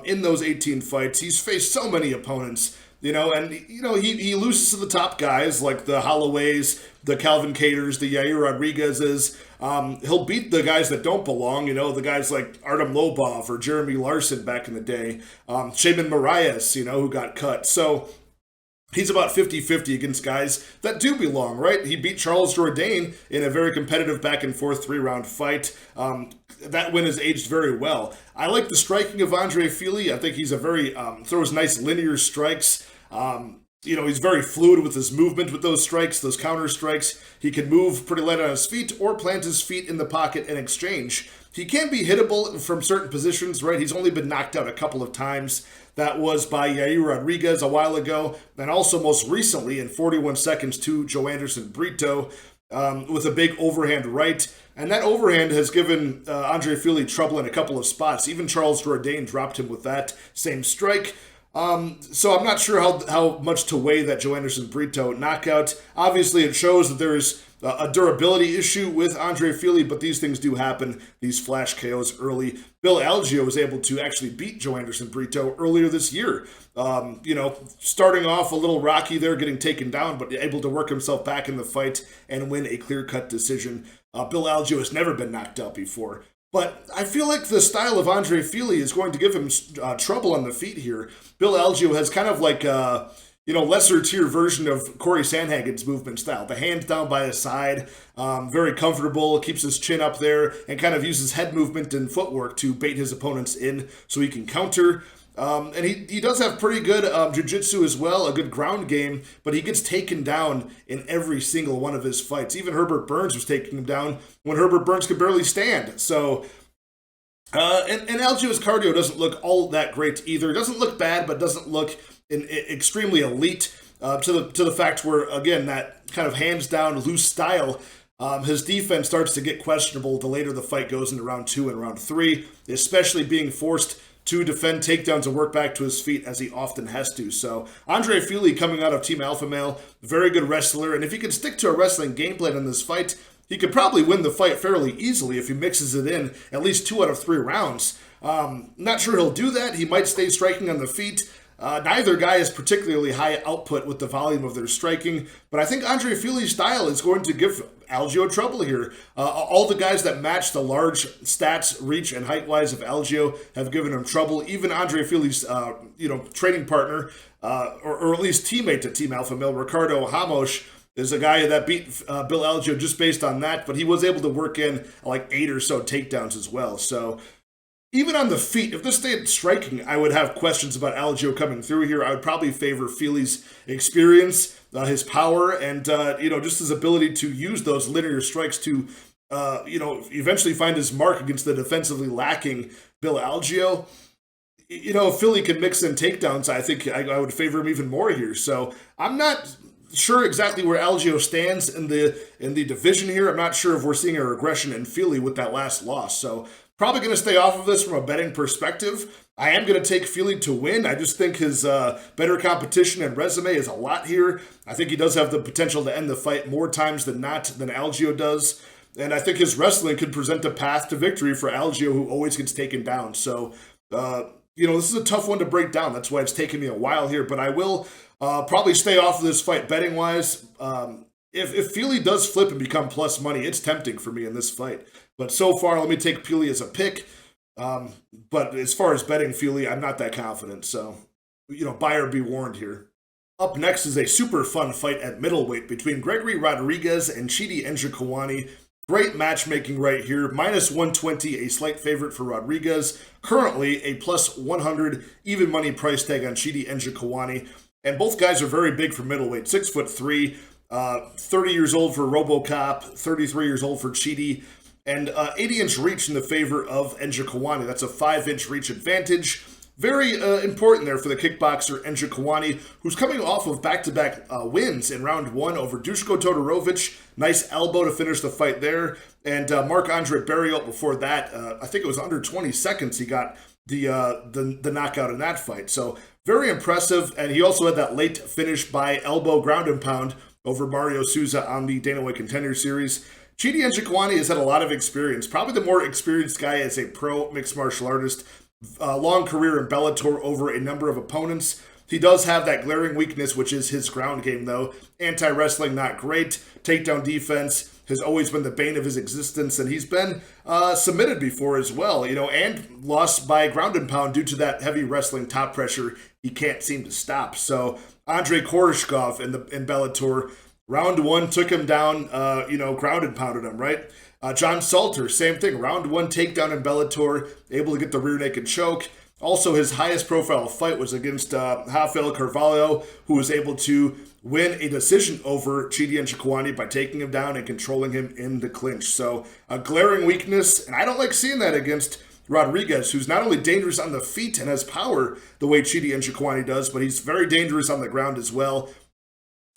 in those 18 fights. He's faced so many opponents. He loses to the top guys like the Holloways, the Calvin Caters, the Yair Rodriguez's. He'll beat the guys that don't belong, the guys like Artem Lobov or Jeremy Larson back in the day. Shaman Marias, who got cut. So he's about 50-50 against guys that do belong, right? He beat Charles Jourdain in a very competitive back-and-forth 3-round fight. That win has aged very well. I like the striking of Andre Fili. I think he's throws nice linear strikes. He's very fluid with his movement with those strikes, those counter strikes. He can move pretty light on his feet or plant his feet in the pocket and exchange. He can be hittable from certain positions, right? He's only been knocked out a couple of times. That was by Yair Rodrigues a while ago, and also most recently in 41 seconds to Joanderson Brito with a big overhand right. And that overhand has given Andre Fili trouble in a couple of spots. Even Charles Jourdain dropped him with that same strike. So I'm not sure how much to weigh that Joanderson Brito knockout. Obviously, it shows that there's a durability issue with Andre Fili, but these things do happen, these flash KOs early. Bill Algeo was able to actually beat Joanderson Brito earlier this year. Starting off a little rocky there, getting taken down, but able to work himself back in the fight and win a clear-cut decision. Bill Algeo has never been knocked out before. But I feel like the style of Andre Fili is going to give him trouble on the feet here. Bill Algeo has kind of like lesser tier version of Corey Sandhagen's movement style. The hand down by his side, very comfortable, keeps his chin up there, and kind of uses head movement and footwork to bait his opponents in so he can counter. And he does have pretty good jiu-jitsu as well, a good ground game, but he gets taken down in every single one of his fights. Even Herbert Burns was taking him down when Herbert Burns could barely stand. So, and Algeo's cardio doesn't look all that great either. It doesn't look bad, but doesn't look extremely elite to the fact where, again, that kind of hands-down loose style, his defense starts to get questionable the later the fight goes into round 2 and round 3, especially being forced to defend takedowns and work back to his feet as he often has to. So Andre Fili coming out of Team Alpha Male, very good wrestler, and if he can stick to a wrestling game plan in this fight, he could probably win the fight fairly easily if he mixes it in at least 2 out of 3 rounds. Not sure he'll do that. He might stay striking on the feet. Neither guy is particularly high output with the volume of their striking, but I think Andre Fili's style is going to give Algeo trouble here. All the guys that match the large stats, reach, and height-wise of Algeo have given him trouble. Even Andre Fili's, training partner, or at least teammate at Team Alpha Male, Ricardo Ramos, is a guy that beat Bill Algeo just based on that, but he was able to work in like 8 or so takedowns as well. So even on the feet, if this stayed striking, I would have questions about Algeo coming through here. I would probably favor Fili's experience, his power, and just his ability to use those linear strikes to eventually find his mark against the defensively lacking Bill Algeo. If Fili can mix in takedowns, I think I would favor him even more here. So I'm not sure exactly where Algeo stands in the division here. I'm not sure if we're seeing a regression in Fili with that last loss. So probably going to stay off of this from a betting perspective. I am going to take Fili to win. I just think his better competition and resume is a lot here. I think he does have the potential to end the fight more times than not than Algeo does. And I think his wrestling could present a path to victory for Algeo, who always gets taken down. So, this is a tough one to break down. That's why it's taken me a while here. But I will probably stay off of this fight betting-wise. If Fili does flip and become plus money, it's tempting for me in this fight. But so far, let me take Fili as a pick. But as far as betting Fili, I'm not that confident. So, buyer be warned here. Up next is a super fun fight at middleweight between Gregory Rodrigues and Chidi Njokuani. Great matchmaking right here. Minus 120, a slight favorite for Rodrigues. Currently, a plus 100 even money price tag on Chidi Njokuani. And both guys are very big for middleweight. 6'3", 30 years old for RoboCop, 33 years old for Chidi. And 80-inch reach in the favor of Njokuani. That's a 5-inch reach advantage. Very important there for the kickboxer Njokuani, who's coming off of back-to-back wins in round 1 over Dushko Todorovic. Nice elbow to finish the fight there. And Marc-Andre Barriault before that, I think it was under 20 seconds he got the knockout in that fight. So very impressive. And he also had that late finish by elbow ground and pound over Mario Souza on the Dana White Contender Series. Chidi Njokuani has had a lot of experience, probably the more experienced guy as a pro mixed martial artist. Long career in Bellator over a number of opponents. He does have that glaring weakness, which is his ground game, though. Anti-wrestling, not great. Takedown defense has always been the bane of his existence, and he's been submitted before as well, and lost by ground and pound due to that heavy wrestling top pressure he can't seem to stop. So Andrei Koreshkov in Bellator, round 1 took him down, ground and pounded him, right? John Salter, same thing. Round 1 takedown in Bellator, able to get the rear naked choke. Also, his highest profile fight was against Rafael Carvalho, who was able to win a decision over Chidi Njokuani by taking him down and controlling him in the clinch. So, a glaring weakness, and I don't like seeing that against Rodrigues, who's not only dangerous on the feet and has power the way Chidi Njokuani does, but he's very dangerous on the ground as well.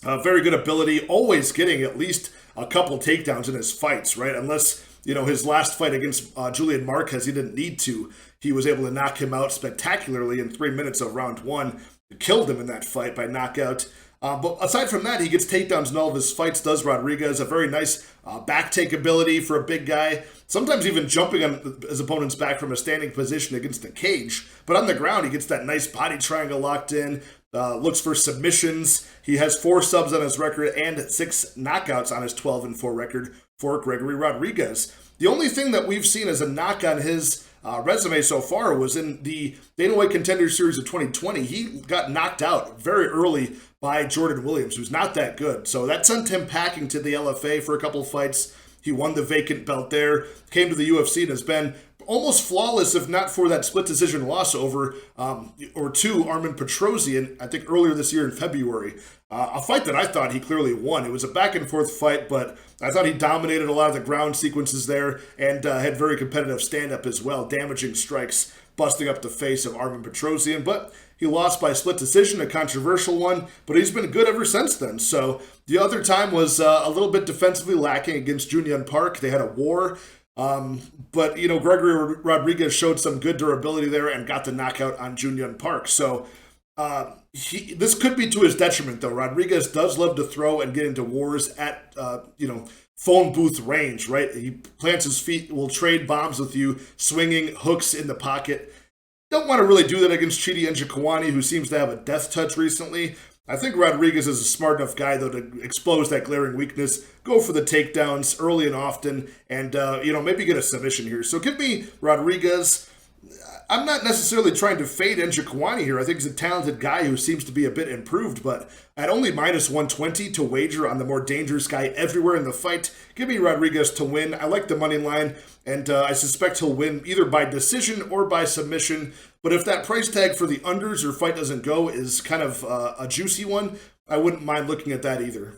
Very good ability, always getting at least a couple takedowns in his fights, right? Unless, his last fight against Julian Marquez, he didn't need to. He was able to knock him out spectacularly in 3 minutes of round 1. Killed him in that fight by knockout. But aside from that, he gets takedowns in all of his fights, does Rodrigues. A very nice back take ability for a big guy. Sometimes even jumping on his opponent's back from a standing position against the cage. But on the ground, he gets that nice body triangle locked in. Looks for submissions. He has 4 subs on his record and 6 knockouts on his 12-4 record for Gregory Rodrigues. The only thing that we've seen as a knock on his resume so far was in the Dana White Contender Series of 2020. He got knocked out very early by Jordan Williams, who's not that good. So that sent him packing to the LFA for a couple of fights. He won the vacant belt there, came to the UFC, and has been almost flawless, if not for that split decision loss over to Armen Petrosyan, I think earlier this year in February. A fight that I thought he clearly won. It was a back and forth fight, but I thought he dominated a lot of the ground sequences there and had very competitive stand-up as well, damaging strikes, busting up the face of Armen Petrosyan. But he lost by split decision, a controversial one, but he's been good ever since then. So the other time was a little bit defensively lacking against Junhyun Park. They had a war. But Gregory Rodrigues showed some good durability there and got the knockout on Junhyun Park. So this could be to his detriment, though. Rodrigues does love to throw and get into wars at phone booth range, right? He plants his feet, will trade bombs with you, swinging hooks in the pocket. Don't want to really do that against Chidi Njokuani, who seems to have a death touch recently. I think Rodrigues is a smart enough guy, though, to expose that glaring weakness, go for the takedowns early and often, and, maybe get a submission here. So give me Rodrigues. I'm not necessarily trying to fade Njokuani here. I think he's a talented guy who seems to be a bit improved, but at only minus 120 to wager on the more dangerous guy everywhere in the fight, give me Rodrigues to win. I like the money line, and I suspect he'll win either by decision or by submission. But if that price tag for the unders or fight doesn't go is kind of a juicy one, I wouldn't mind looking at that either.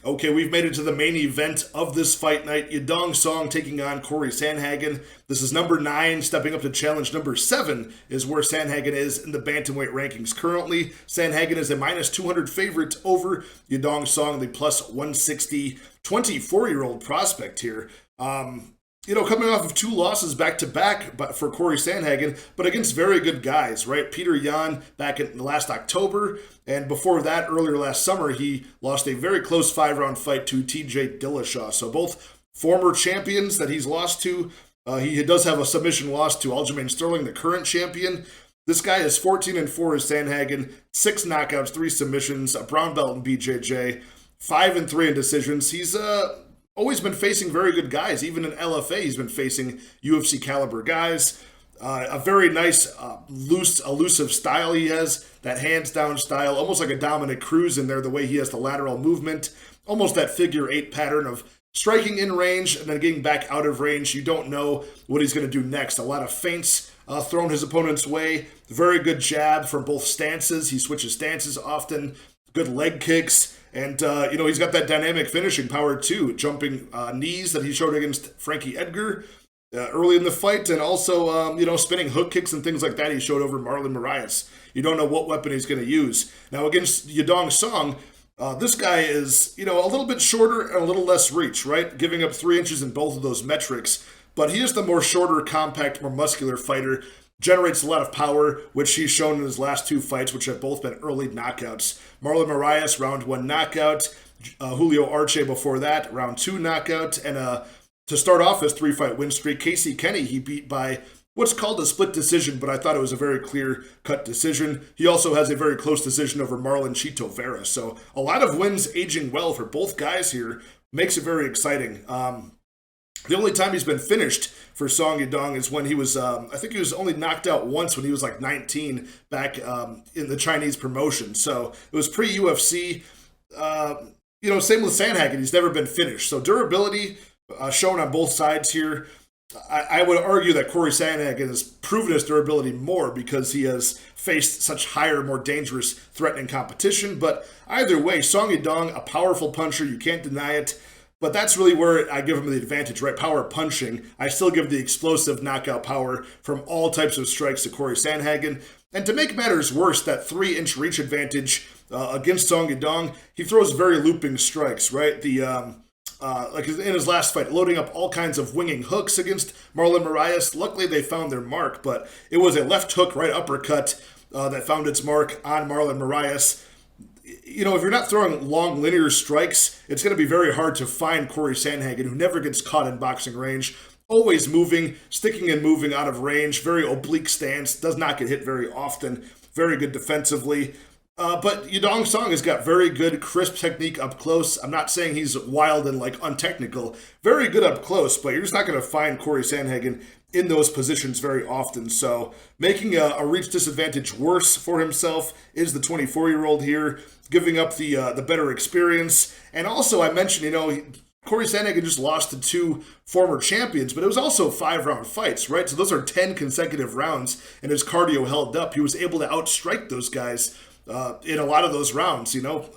Okay, we've made it to the main event of this fight night. Yadong Song taking on Corey Sandhagen. This is number 9, stepping up to challenge number 7 is where Sandhagen is in the bantamweight rankings currently. Sandhagen is a minus 200 favorite over Yadong Song, the plus 160 24-year-old prospect here. Coming off of 2 losses back-to-back for Corey Sandhagen, but against very good guys, right? Peter Yan back in last October, and before that, earlier last summer, he lost a very close 5-round fight to TJ Dillashaw. So both former champions that he's lost to. He does have a submission loss to Aljamain Sterling, the current champion. This guy is 14-4 as Sandhagen, 6 knockouts, 3 submissions, a brown belt in BJJ, 5-3 in decisions. He's always been facing very good guys. Even in LFA, he's been facing UFC caliber guys. A very nice, loose, elusive style he has. That hands-down style, almost like a Dominic Cruz in there, the way he has the lateral movement. Almost that figure 8 pattern of striking in range and then getting back out of range. You don't know what he's going to do next. A lot of feints thrown his opponent's way. Very good jab from both stances. He switches stances often. Good leg kicks. And, he's got that dynamic finishing power, too. Jumping knees that he showed against Frankie Edgar early in the fight. And also, spinning hook kicks and things like that he showed over Marlon Moraes. You don't know what weapon he's going to use. Now, against Yadong Song, this guy is, a little bit shorter and a little less reach, right? Giving up 3 inches in both of those metrics. But he is the more shorter, compact, more muscular fighter. Generates a lot of power, which he's shown in his last 2 fights, which have both been early knockouts. Marlon Moraes, round 1 knockout. Julio Arce before that, round 2 knockout. And to start off his 3-fight win streak, Casey Kenny, he beat by what's called a split decision, but I thought it was a very clear-cut decision. He also has a very close decision over Marlon Chito Vera. So a lot of wins aging well for both guys here. Makes it very exciting. The only time he's been finished for Song Yadong is when he was, I think he was only knocked out once when he was like 19 back in the Chinese promotion. So it was pre-UFC. Same with Sandhagen. He's never been finished. So durability shown on both sides here. I would argue that Corey Sandhagen has proven his durability more because he has faced such higher, more dangerous, threatening competition. But either way, Song Yadong, a powerful puncher. You can't deny it. But that's really where I give him the advantage, right? Power punching. I still give the explosive knockout power from all types of strikes to Corey Sandhagen. And to make matters worse, that 3-inch reach advantage against Song Yadong, he throws very looping strikes, right? Like in his last fight, loading up all kinds of winging hooks against Marlon Moraes. Luckily, they found their mark, but it was a left hook, right uppercut that found its mark on Marlon Moraes. If you're not throwing long linear strikes, it's going to be very hard to find Corey Sandhagen, who never gets caught in boxing range. Always moving, sticking and moving out of range, very oblique stance, does not get hit very often, very good defensively. But Yadong Song has got very good, crisp technique up close. I'm not saying he's wild and untechnical. Very good up close, but you're just not going to find Corey Sandhagen in those positions very often. So making a reach disadvantage worse for himself is the 24-year-old here, giving up the better experience. And also I mentioned, Corey Sandhagen just lost to 2 former champions, but it was also 5-round fights, right? So those are 10 consecutive rounds, and his cardio held up. He was able to outstrike those guys in a lot of those rounds,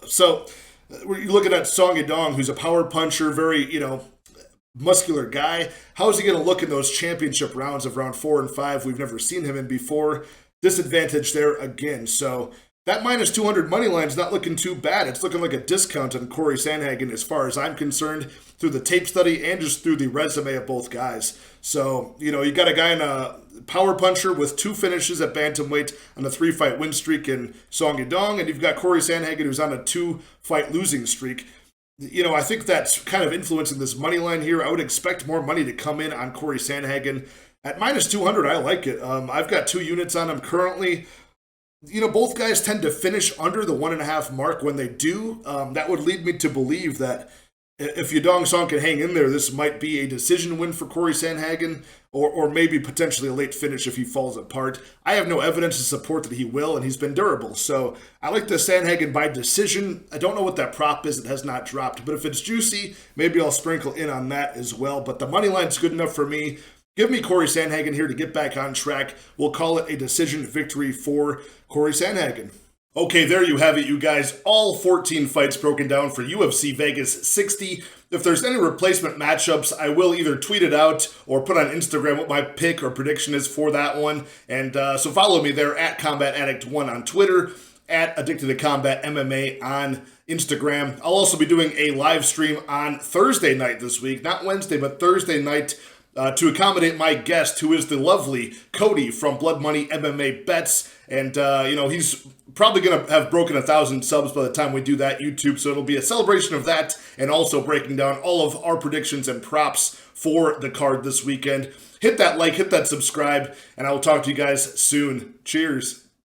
So you're looking at Song Yadong, who's a power puncher, very, muscular guy. How is he going to look in those championship rounds of round 4 and 5? We've never seen him in before. Disadvantage there again. So that minus 200 money line is not looking too bad. It's looking like a discount on Corey Sandhagen as far as I'm concerned, through the tape study and just through the resume of both guys. So, you got a guy in a power puncher with 2 finishes at bantamweight on a 3-fight win streak in Song Yadong, and you've got Corey Sandhagen who's on a 2-fight losing streak. I think that's kind of influencing this money line here. I would expect more money to come in on Corey Sandhagen At minus 200, I like it. I've got 2 units on him currently. Both guys tend to finish under the 1.5 mark when they do. That would lead me to believe that if Yadong Song can hang in there, this might be a decision win for Corey Sandhagen, or maybe potentially a late finish if he falls apart. I have no evidence to support that he will, and he's been durable. So I like the Sandhagen by decision. I don't know what that prop is. It has not dropped. But if it's juicy, maybe I'll sprinkle in on that as well. But the money line's good enough for me. Give me Corey Sandhagen here to get back on track. We'll call it a decision victory for Corey Sandhagen. Okay, there you have it, you guys. All 14 fights broken down for UFC Vegas 60. If there's any replacement matchups, I will either tweet it out or put on Instagram what my pick or prediction is for that one. And so follow me there at Combat Addict 1 on Twitter, at Addicted to Combat MMA on Instagram. I'll also be doing a live stream on Thursday night this week, not Wednesday, but Thursday night, to accommodate my guest, who is the lovely Cody from Blood Money MMA Bets. And, he's probably going to have broken 1,000 subs by the time we do that YouTube. So it'll be a celebration of that and also breaking down all of our predictions and props for the card this weekend. Hit that like, hit that subscribe, and I will talk to you guys soon. Cheers.